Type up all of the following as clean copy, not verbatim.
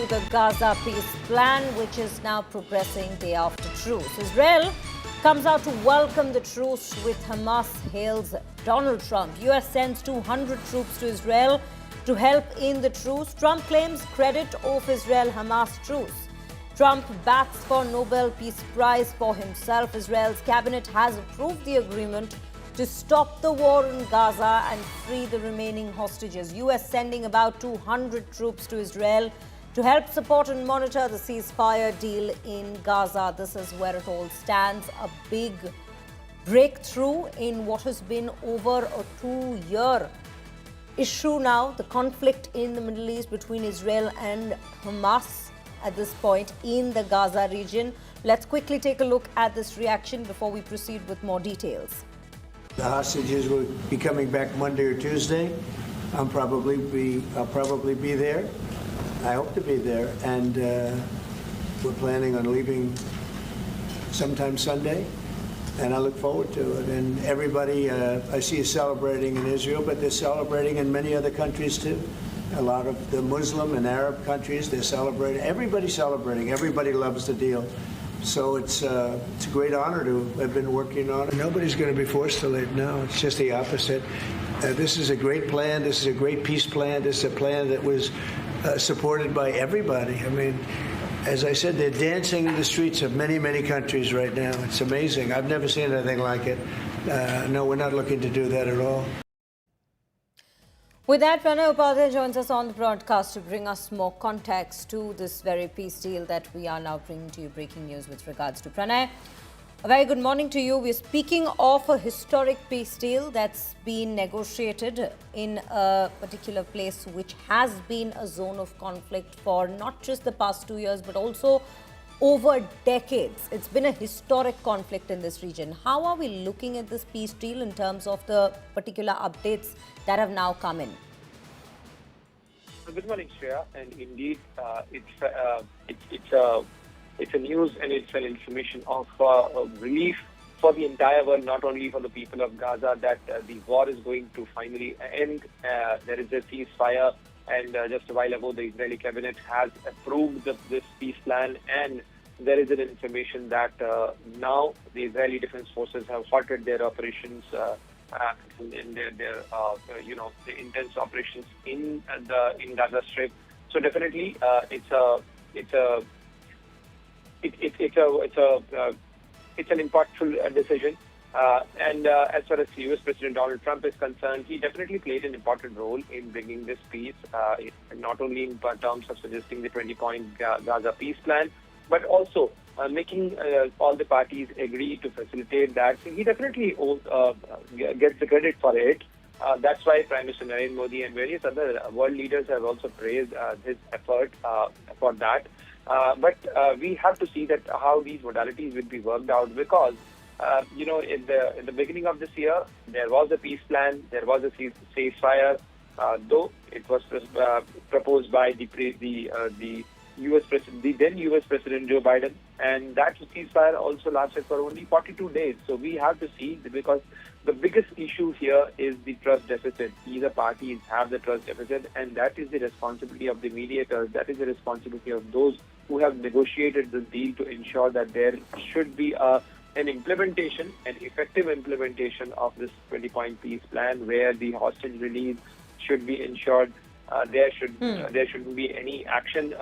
to the Gaza peace plan, which is now progressing day after truce. Israel comes out to welcome the truce with Hamas, hails Donald Trump. US sends 200 troops to Israel to help in the truce. Trump claims credit of Israel-Hamas truce. Trump bats for Nobel Peace Prize for himself. Israel's cabinet has approved the agreement to stop the war in Gaza and free the remaining hostages. US sending about 200 troops to Israel to help support and monitor the ceasefire deal in Gaza. This is where it all stands. A big breakthrough in what has been over a 2-year issue now, the conflict in the Middle East between Israel and Hamas at this point in the Gaza region. Let's quickly take a look at this reaction before we proceed with more details. The hostages will be coming back Monday or Tuesday. I'll probably be there. I hope to be there, and we're planning on leaving sometime Sunday, and I look forward to it. And everybody I see is celebrating in Israel, but they're celebrating in many other countries too. A lot of the Muslim and Arab countries, they're celebrating. Everybody's celebrating. Everybody loves the deal. So it's a great honor to have been working on it. Nobody's going to be forced to leave. No, it's just the opposite. This is a great plan. This is a great peace plan. This is a plan that was supported by everybody. I mean, as I said, they're dancing in the streets of many, many countries right now. It's amazing. I've never seen anything like it. No, we're not looking to do that at all. With that, Pranay Upadhyay joins us on the broadcast to bring us more context to this very peace deal that we are now bringing to you. Breaking news with regards to Pranay. A very good morning to you. We're speaking of a historic peace deal that's been negotiated in a particular place which has been a zone of conflict for not just the past 2 years, but also over decades. It's been a historic conflict in this region. How are we looking at this peace deal in terms of the particular updates that have now come in? Good morning, Shreya. And indeed, it's a news and it's an information of relief for the entire world, not only for the people of Gaza, that the war is going to finally end. There is a ceasefire, and just a while ago, the Israeli cabinet has approved this peace plan, and there is an information that now the Israeli Defense Forces have halted their operations in their the intense operations in Gaza Strip. So definitely, it's an impactful decision. And as far as U.S. President Donald Trump is concerned, he definitely played an important role in bringing this peace, not only in terms of suggesting the 20-point Gaza peace plan, but also making all the parties agree to facilitate that. So he definitely gets the credit for it. That's why Prime Minister Narendra Modi and various other world leaders have also praised his effort for that. But we have to see that how these modalities will be worked out, because in the beginning of this year, there was a peace plan, there was a ceasefire, though it was proposed by the U.S. President, the then U.S. President Joe Biden, and that ceasefire also lasted for only 42 days. So we have to see, because the biggest issue here is the trust deficit. Either parties have the trust deficit, and that is the responsibility of the mediators. That is the responsibility of those who have negotiated the deal to ensure that there should be an implementation, an effective implementation of this 20-point peace plan, where the hostage release should be ensured. There shouldn't be any action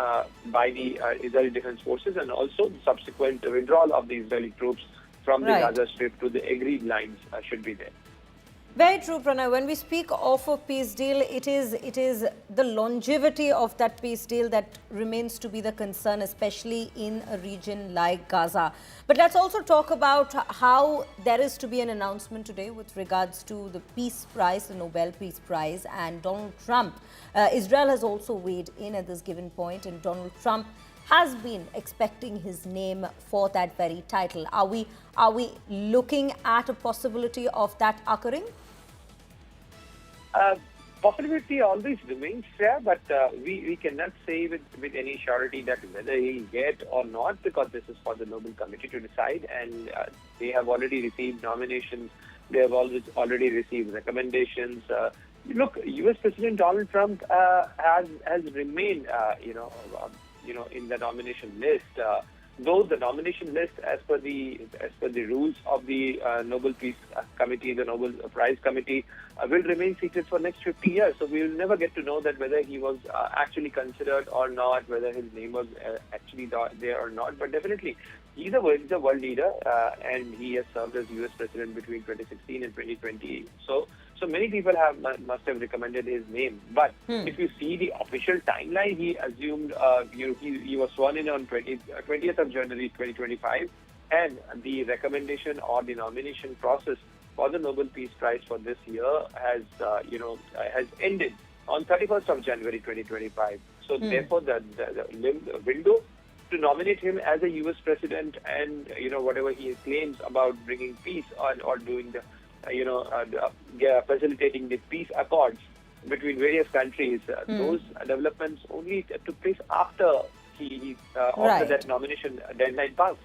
by the Israeli Defense Forces, and also the subsequent withdrawal of the Israeli troops from the Gaza Strip to the agreed lines should be there. Very true, Pranay. When we speak of a peace deal, it is the longevity of that peace deal that remains to be the concern, especially in a region like Gaza. But let's also talk about how there is to be an announcement today with regards to the Peace Prize, the Nobel Peace Prize, and Donald Trump. Israel has also weighed in at this given point, and Donald Trump has been expecting his name for that very title. Are we looking at a possibility of that occurring? Possibility always remains there, but we cannot say with any surety that whether he'll get or not, because this is for the Nobel Committee to decide, and they have already received nominations. They have already received recommendations. Look, U.S. President Donald Trump has remained, in the nomination list. Though the nomination list, as per the rules of the Nobel Peace Committee, the Nobel Prize Committee, will remain secret for next 50 years. So we will never get to know that whether he was actually considered or not, whether his name was actually there or not. But definitely, he's a world leader, and he has served as U.S. president between 2016 and 2020. So many people must have recommended his name. But if you see the official timeline, he assumed he was sworn in on 20th of January 2025, and the recommendation or the nomination process for the Nobel Peace Prize for this year has ended on 31st of January 2025. So therefore, the window to nominate him as a U.S. president and whatever he claims about bringing peace or doing the facilitating the peace accords between various countries, those developments only took place after after that nomination deadline passed.